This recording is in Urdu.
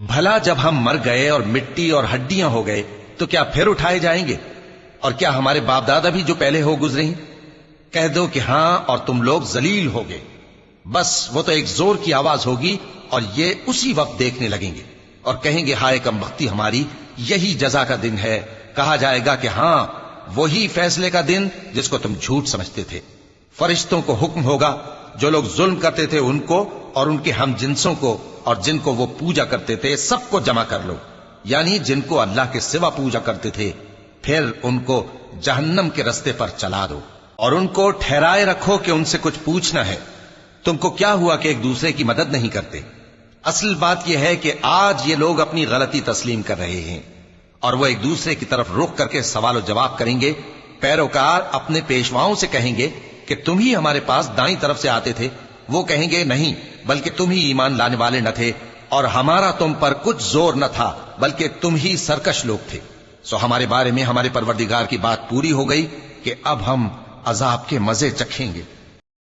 بھلا جب ہم مر گئے اور مٹی اور ہڈیاں ہو گئے تو کیا پھر اٹھائے جائیں گے؟ اور کیا ہمارے باپ دادا بھی جو پہلے ہو گزرے ہیں؟ کہہ دو کہ ہاں، اور تم لوگ ذلیل ہوگے۔ بس وہ تو ایک زور کی آواز ہوگی اور یہ اسی وقت دیکھنے لگیں گے اور کہیں گے ہائے کم بختی ہماری، یہی جزا کا دن ہے۔ کہا جائے گا کہ ہاں، وہی فیصلے کا دن جس کو تم جھوٹ سمجھتے تھے۔ فرشتوں کو حکم ہوگا جو لوگ ظلم کرتے تھے ان کو اور ان کے ہم جنسوں کو اور جن کو وہ پوجا کرتے تھے سب کو جمع کر لو، یعنی جن کو اللہ کے سوا پوجا کرتے تھے، پھر ان کو جہنم کے رستے پر چلا دو اور ان کو ٹھہرائے رکھو کہ ان سے کچھ پوچھنا ہے۔ تم کو کیا ہوا کہ ایک دوسرے کی مدد نہیں کرتے؟ اصل بات یہ ہے کہ آج یہ لوگ اپنی غلطی تسلیم کر رہے ہیں اور وہ ایک دوسرے کی طرف رخ کر کے سوال و جواب کریں گے۔ پیروکار اپنے پیشواؤں سے کہیں گے کہ تم ہی ہمارے پاس دائیں طرف سے آتے تھے۔ وہ کہیں گے نہیں، بلکہ تم ہی ایمان لانے والے نہ تھے اور ہمارا تم پر کچھ زور نہ تھا، بلکہ تم ہی سرکش لوگ تھے۔ سو ہمارے بارے میں ہمارے پروردگار کی بات پوری ہو گئی کہ اب ہم عذاب کے مزے چکھیں گے۔